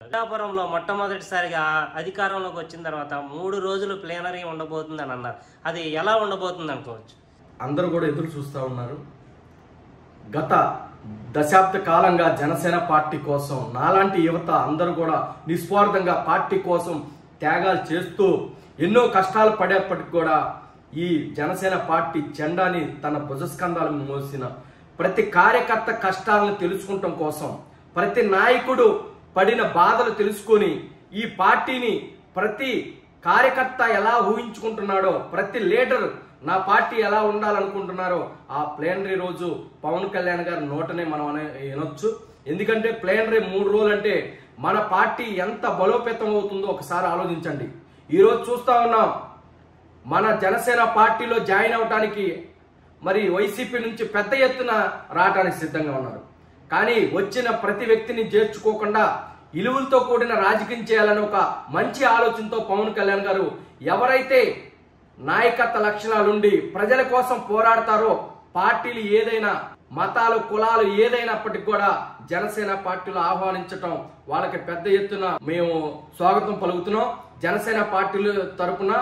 పిఠాపురంలో మొట్టమొదటిసారిగా అధికారంలోకి వచ్చిన తర్వాత 3 రోజులు ప్లేనరీ ఉండబోతుందని అన్నారు. అది ఎలా ఉండబోతుంది అనుకోవచ్చు? అందరూ కూడా ఎదురు చూస్తూ ఉన్నారు. గత దశాబ్ద కాలంగా జనసేన పార్టీ కోసం నాలాంటి యువత అందరూ కూడా నిస్వార్థంగా పార్టీ కోసం త్యాగాలు చేస్తూ ఎన్నో కష్టాలు పడేప్పటికి కూడా ఈ జనసేన పార్టీ జెండాని తన భుజస్కంధాలను మోసిన ప్రతి కార్యకర్త కష్టాలను తెలుసుకుంటాం కోసం, ప్రతి నాయకుడు పడిన బాధలు తెలుసుకొని ఈ పార్టీని ప్రతి కార్యకర్త ఎలా ఊహించుకుంటున్నాడో, ప్రతి లీడర్ నా పార్టీ ఎలా ఉండాలనుకుంటున్నారో ఆ ప్లేనరీ రోజు పవన్ కళ్యాణ్ గారి నోటనే మనం వినొచ్చు. ఎందుకంటే ప్లేనరీ 3 రోజులు అంటే మన పార్టీ ఎంత బలోపేతం అవుతుందో ఒకసారి ఆలోచించండి. ఈరోజు చూస్తా ఉన్నాం, మన జనసేన పార్టీలో జాయిన్ అవడానికి మరి వైసీపీ నుంచి పెద్ద ఎత్తున రావడానికి సిద్ధంగా ఉన్నారు. కానీ వచ్చిన ప్రతి వ్యక్తిని చేర్చుకోకుండా ఇలువలతో కూడిన రాజకీయం చేయాలని ఒక మంచి ఆలోచనతో పవన్ కళ్యాణ్ గారు ఎవరైతే నాయకత్వ లక్షణాలుండి ప్రజల కోసం పోరాడతారో, పార్టీలు ఏదైనా మతాలు కులాలు ఏదైనప్పటికీ కూడా జనసేన పార్టీలో ఆహ్వానించటం వాళ్ళకి పెద్ద ఎత్తున మేము స్వాగతం పలుకుతున్నాం. జనసేన పార్టీల తరపున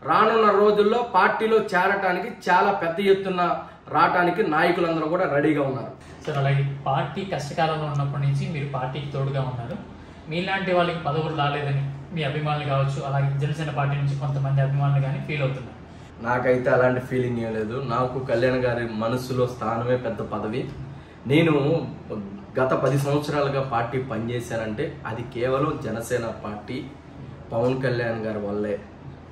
రానున్న రోజుల్లో పార్టీలో చేరటానికి చాలా పెద్ద ఎత్తున రావటానికి నాయకులందరూ కూడా రెడీగా ఉన్నారు. సార్, అలాగే పార్టీ కష్టకాలంలో ఉన్నప్పటి నుంచి మీరు పార్టీకి తోడుగా ఉన్నారు. మీలాంటి వాళ్ళకి పదవులు రాలేదని మీ అభిమానులు కావచ్చు, అలాగే జనసేన పార్టీ నుంచి కొంతమంది అభిమానులు కానీ ఫీల్ అవుతున్నారు. నాకైతే అలాంటి ఫీలింగ్ ఏం లేదు. నాకు కళ్యాణ్ గారి మనసులో స్థానమే పెద్ద పదవి. నేను గత 10 సంవత్సరాలుగా పార్టీ పనిచేశానంటే అది కేవలం జనసేన పార్టీ పవన్ కళ్యాణ్ గారి వల్లే.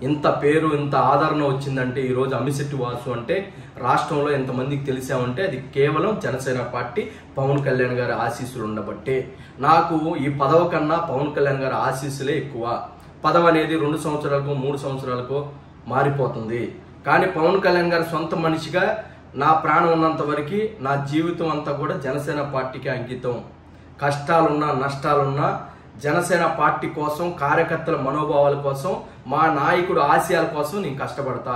ఇంత పేరు ఇంత ఆదరణ వచ్చిందంటే, ఈరోజు అమిశెట్టి వాసు అంటే రాష్ట్రంలో ఎంతమందికి తెలిసామంటే అది కేవలం జనసేన పార్టీ పవన్ కళ్యాణ్ గారి ఆశీస్సులు ఉండబట్టే. నాకు ఈ పదవి కన్నా పవన్ కళ్యాణ్ గారి ఆశీస్సులే ఎక్కువ. పదవి అనేది 2 సంవత్సరాలకో 3 సంవత్సరాలకో మారిపోతుంది. కానీ పవన్ కళ్యాణ్ గారి సొంత మనిషిగా నా ప్రాణం ఉన్నంత వరకు నా జీవితం అంతా కూడా జనసేన పార్టీకి అంకితం. కష్టాలున్నా నష్టాలున్నా జనసేన పార్టీ కోసం, కార్యకర్తల మనోభావాల కోసం, మా నాయకుడు ఆశయాల కోసం నేను కష్టపడతా.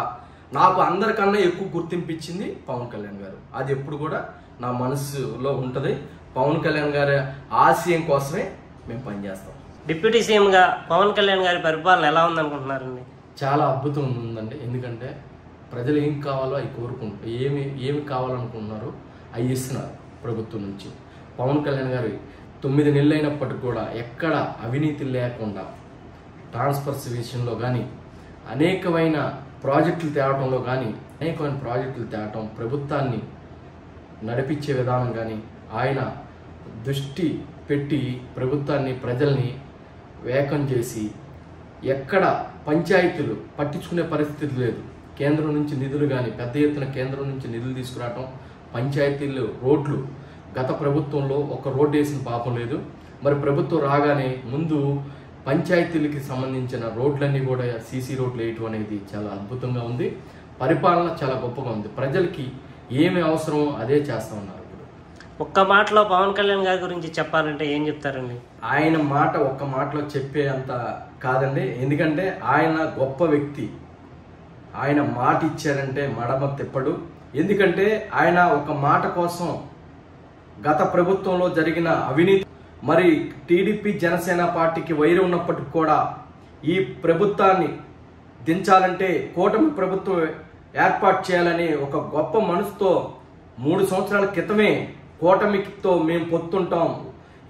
నాకు అందరికన్నా ఎక్కువ గుర్తింపించింది పవన్ కళ్యాణ్ గారు. అది ఎప్పుడు కూడా నా మనసులో ఉంటుంది. పవన్ కళ్యాణ్ గారి ఆశయం కోసమే మేము పనిచేస్తాం. డిప్యూటీ సీఎంగా పవన్ కళ్యాణ్ గారి పరిపాలన ఎలా ఉందనుకుంటున్నారండి? చాలా అద్భుతం ఉందండి. ఎందుకంటే ప్రజలు ఏం కావాలో అవి కోరుకుంటారు, ఏమి కావాలనుకుంటున్నారో అవి ఇస్తున్నారు ప్రభుత్వం నుంచి. పవన్ కళ్యాణ్ గారు 9 నెలలు అయినప్పటికీ కూడా ఎక్కడ అవినీతి లేకుండా ట్రాన్స్ఫర్స్ విషయంలో కానీ, అనేకమైన ప్రాజెక్టులు తేవటంలో కానీ, అనేకమైన ప్రాజెక్టులు తేవటం, ప్రభుత్వాన్ని నడిపించే విధానం కానీ ఆయన దృష్టి పెట్టి ప్రభుత్వాన్ని ప్రజల్ని వేకం చేసి ఎక్కడ పంచాయతీలు పట్టించుకునే పరిస్థితి లేదు. కేంద్రం నుంచి నిధులు కానీ పెద్ద ఎత్తున కేంద్రం నుంచి నిధులు తీసుకురావటం, పంచాయతీలు రోడ్లు గత ప్రభుత్వంలో ఒక రోడ్డు వేసిన పాపం లేదు. మరి ప్రభుత్వం రాగానే ముందు పంచాయతీలకి సంబంధించిన రోడ్లన్నీ కూడా సీసీ రోడ్లు వేయటం అనేది చాలా అద్భుతంగా ఉంది. పరిపాలన చాలా గొప్పగా ఉంది. ప్రజలకి ఏమి అవసరమో అదే చేస్తా ఉన్నారు. ఒక్క మాటలో పవన్ కళ్యాణ్ గారి గురించి చెప్పాలంటే ఏం చెప్తారండి? ఆయన మాట ఒక్క మాటలో చెప్పే అంత కాదండి. ఎందుకంటే ఆయన గొప్ప వ్యక్తి. ఆయన మాట ఇచ్చారంటే మడమ తిప్పడు. ఎందుకంటే ఆయన ఒక మాట కోసం గత ప్రభుత్వంలో జరిగిన అవినీతి, మరి టీడీపీ జనసేన పార్టీకి వైరం ఉన్నప్పటికి కూడా ఈ ప్రభుత్వాన్ని దించాలంటే కూటమి ప్రభుత్వం ఏర్పాటు చేయాలని ఒక గొప్ప మనసుతో 3 సంవత్సరాల క్రితమే కూటమితో మేము పొత్తుంటాం,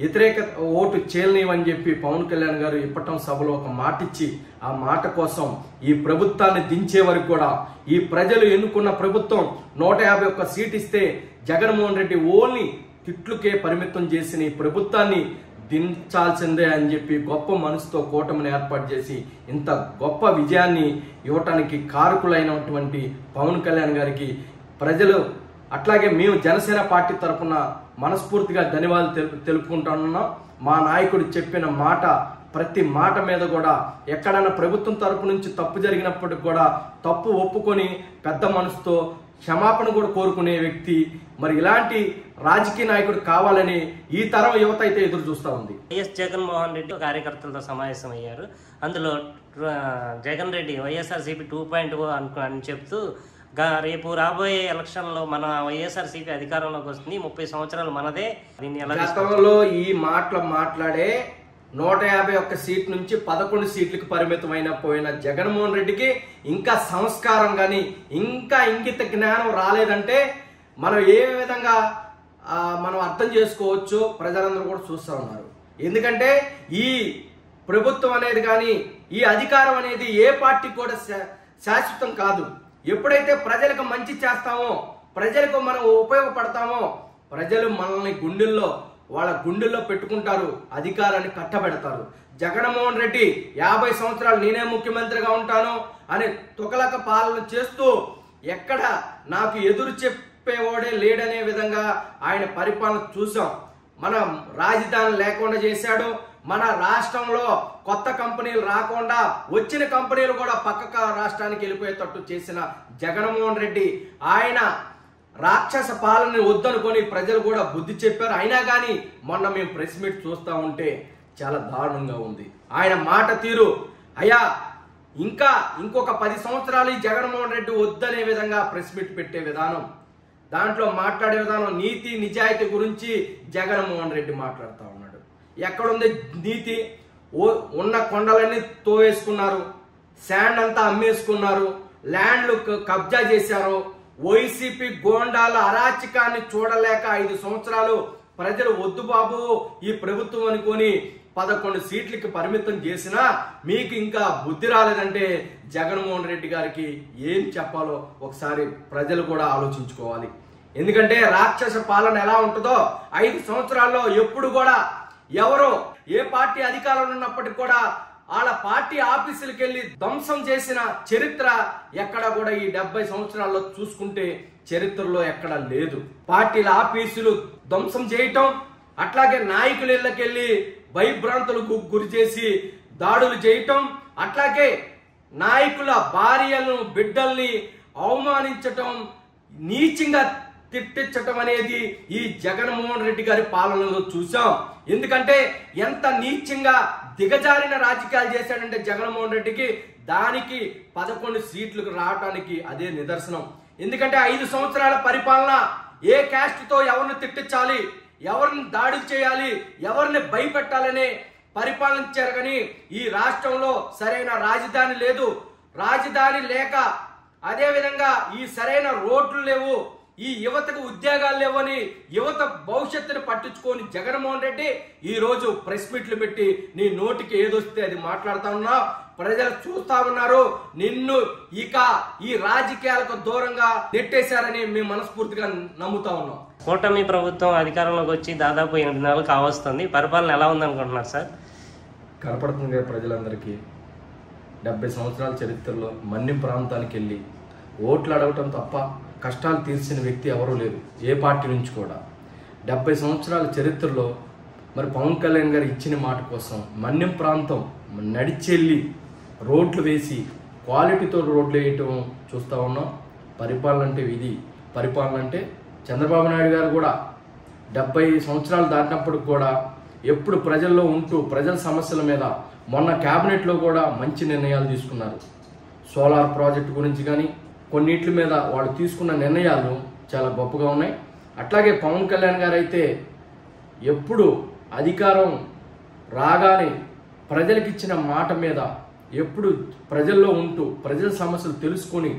వ్యతిరేక ఓటు చేయలేవని చెప్పి పవన్ కళ్యాణ్ గారు ఇప్పటం సభలో ఒక మాట ఇచ్చి ఆ మాట కోసం ఈ ప్రభుత్వాన్ని దించే వరకు కూడా ఈ ప్రజలు ఎన్నుకున్న ప్రభుత్వం 151 సీట్ ఇస్తే జగన్మోహన్ రెడ్డి ఓన్లీ తిట్లుకే పరిమితం చేసిన ఈ ప్రభుత్వాన్ని దించాల్సిందే అని చెప్పి గొప్ప మనసుతో కూటమిని ఏర్పాటు చేసి ఇంత గొప్ప విజయాన్ని ఇవ్వటానికి కారకులైనటువంటి పవన్ కళ్యాణ్ గారికి ప్రజలు, అట్లాగే మేము జనసేన పార్టీ తరఫున మనస్ఫూర్తిగా ధన్యవాదాలు తెలుపుకుంటున్నాం. మా నాయకుడు చెప్పిన మాట, ప్రతి మాట మీద కూడా ఎక్కడైనా ప్రభుత్వం తరపు నుంచి తప్పు జరిగినప్పటికి కూడా తప్పు ఒప్పుకొని పెద్ద మనసుతో క్షమాపణ కూడా కోరుకునే వ్యక్తి. మరి ఇలాంటి రాజకీయ నాయకుడు కావాలని ఈ తరం యువత అయితే ఎదురు చూస్తూ ఉంది. వైఎస్ జగన్మోహన్ రెడ్డి కార్యకర్తలతో సమావేశం అయ్యారు. అందులో జగన్ రెడ్డి వైఎస్ఆర్సీపీ 2.0 అని చెప్తూ రేపు రాబోయే ఎలక్షన్లో మన వైఎస్ఆర్సీపీ అధికారంలోకి వస్తుంది, 30 సంవత్సరాలు మనదే. గతంలో ఈ మాటలు మాట్లాడే 151 సీట్ నుంచి 11 సీట్లకు పరిమితమైన పోయిన జగన్మోహన్ రెడ్డికి ఇంకా సంస్కారం కానీ ఇంకా ఇంగిత జ్ఞానం రాలేదంటే మనం ఏ విధంగా మనం అర్థం చేసుకోవచ్చు ప్రజలందరూ కూడా చూస్తూ ఉన్నారు. ఎందుకంటే ఈ ప్రభుత్వం అనేది కానీ ఈ అధికారం అనేది ఏ పార్టీ కూడా శాశ్వతం కాదు. ఎప్పుడైతే ప్రజలకు మంచి చేస్తామో, ప్రజలకు మనం ఉపయోగపడతామో, ప్రజలు మనల్ని వాళ్ళ గుండెల్లో పెట్టుకుంటారు, అధికారాన్ని కట్టబెడతారు. జగన్మోహన్ రెడ్డి 50 సంవత్సరాలు నేనే ముఖ్యమంత్రిగా ఉంటాను అని తుకలక పాలన చేస్తూ ఎక్కడ నాకు ఎదురు చెప్పేవాడే లేడనే విధంగా ఆయన పరిపాలన చూసాం. మన రాజధాని లేకుండా చేశాడు. మన రాష్ట్రంలో కొత్త కంపెనీలు రాకుండా వచ్చిన కంపెనీలు కూడా పక్క రాష్ట్రానికి వెళ్ళిపోయేటట్టు చేసిన జగన్మోహన్ రెడ్డి ఆయన రాక్షస పాలనని వద్దనుకొని ప్రజలు కూడా బుద్ధి చెప్పారు. అయినా కానీ మొన్న మేము ప్రెస్ మీట్ చూస్తూ ఉంటే చాలా దారుణంగా ఉంది ఆయన మాట తీరు. అయ్యా ఇంకొక 10 సంవత్సరాలు ఈ జగన్మోహన్ రెడ్డి వద్దనే విధంగా ప్రెస్ మీట్ పెట్టే విధానం, దాంట్లో మాట్లాడే విధానం, నీతి నిజాయితీ గురించి జగన్మోహన్ రెడ్డి మాట్లాడుతూ ఉన్నాడు. ఎక్కడుంది నీతి? ఉన్న కొండలన్నీ తోవేసుకున్నారు, శాండ్ అంతా అమ్మేసుకున్నారు, ల్యాండ్లు కబ్జా చేశారు. వైసీపీ గోండాల అరాచకాన్ని చూడలేక 5 సంవత్సరాలు ప్రజలు వద్దు బాబు ఈ ప్రభుత్వం అనుకొని 11 సీట్లకి పరిమితం చేసినా మీకు ఇంకా బుద్ధి రాలేదంటే జగన్మోహన్ రెడ్డి గారికి ఏం చెప్పాలో ఒకసారి ప్రజలు కూడా ఆలోచించుకోవాలి. ఎందుకంటే రాక్షస పాలన ఎలా ఉంటుందో 5 సంవత్సరాల్లో ఎప్పుడు కూడా ఎవరో ఏ పార్టీ అధికారంలో ఉన్నప్పటికీ కూడా వాళ్ళ పార్టీ ఆఫీసులకు వెళ్ళి ధ్వంసం చేసిన చరిత్ర ఎక్కడ కూడా ఈ 70 సంవత్సరాల్లో చూసుకుంటే చరిత్రలో ఎక్కడ లేదు. పార్టీల ఆఫీసులు ధ్వంసం చేయటం, అట్లాగే నాయకుల ఇళ్ళకెళ్ళి భయభ్రాంతులకు గురి చేసి దాడులు చేయటం, అట్లాగే నాయకుల భార్యలను బిడ్డల్ని అవమానించటం, నీచంగా తిట్టించటం అనేది ఈ జగన్మోహన్ రెడ్డి గారి పాలనలో చూసాం. ఎందుకంటే ఎంత నీచంగా దిగజారిన రాజకీయాలు చేశాడంటే జగన్మోహన్ రెడ్డికి దానికి 11 సీట్లకు రావడానికి అదే నిదర్శనం. ఎందుకంటే 5 సంవత్సరాల పరిపాలన ఏ క్యాస్ట్ తో ఎవరిని తిట్టించాలి, ఎవరిని దాడులు చేయాలి, ఎవరిని భయపెట్టాలనే పరిపాలించారు. కానీ ఈ రాష్ట్రంలో సరైన రాజధాని లేదు. రాజధాని లేక అదే విధంగా ఈ సరైన రోడ్లు లేవు, ఈ యువతకు ఉద్యోగాలు లేవని యువత భవిష్యత్తును పట్టించుకొని జగన్మోహన్ రెడ్డి ఈ రోజు ప్రెస్ మీట్లు పెట్టి నీ నోటికి ఏదొస్తే అది మాట్లాడుతా ఉన్నావు. ప్రజలు చూస్తా ఉన్నారు. నిన్ను ఇక ఈ రాజకీయాలకు దూరంగా నెట్టేశారని మేము మనస్ఫూర్తిగా నమ్ముతా ఉన్నాం. కూటమి ప్రభుత్వం అధికారంలోకి వచ్చి దాదాపు 8 నెలలు కావస్తుంది. పరిపాలన ఎలా ఉందనుకుంటున్నారు సార్? కనపడుతుంది కదా ప్రజలందరికీ. 70 సంవత్సరాల చరిత్రలో మన్యం ప్రాంతానికి వెళ్ళి ఓట్లు అడగటం తప్ప కష్టాలు తీర్చిన వ్యక్తి ఎవరూ లేరు ఏ పార్టీ నుంచి కూడా. 70 సంవత్సరాల చరిత్రలో మరి పవన్ కళ్యాణ్ గారు ఇచ్చిన మాట కోసం మన్యం ప్రాంతం నడిచెళ్ళి రోడ్లు వేసి క్వాలిటీతో రోడ్లు వేయటం చూస్తూ ఉన్నాం. పరిపాలన అంటే ఇది. పరిపాలన అంటే చంద్రబాబు నాయుడు గారు కూడా 70 సంవత్సరాలు దాటినప్పుడు కూడా ఎప్పుడు ప్రజల్లో ఉంటూ ప్రజల సమస్యల మీద మొన్న క్యాబినెట్లో కూడా మంచి నిర్ణయాలు తీసుకున్నారు. సోలార్ ప్రాజెక్టు గురించి కానీ కొన్నిటి మీద వాళ్ళు తీసుకున్న నిర్ణయాలు చాలా గొప్పగా ఉన్నాయి. అట్లాగే పవన్ కళ్యాణ్ గారు అయితే ఎప్పుడు అధికారం రాగానే ప్రజలకు ఇచ్చిన మాట మీద ఎప్పుడు ప్రజల్లో ఉంటూ ప్రజల సమస్యలు తెలుసుకొని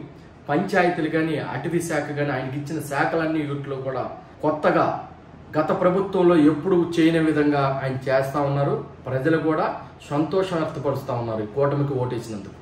పంచాయతీలు కానీ అటవీ శాఖ కానీ ఆయనకి ఇచ్చిన శాఖలన్నీ వీటిలో కూడా కొత్తగా గత ప్రభుత్వంలో ఎప్పుడు చేయని విధంగా ఆయన చేస్తూ ఉన్నారు. ప్రజలు కూడా సంతోషం వ్యక్తపరుస్తూ ఉన్నారు కూటమికి ఓటేసినందుకు.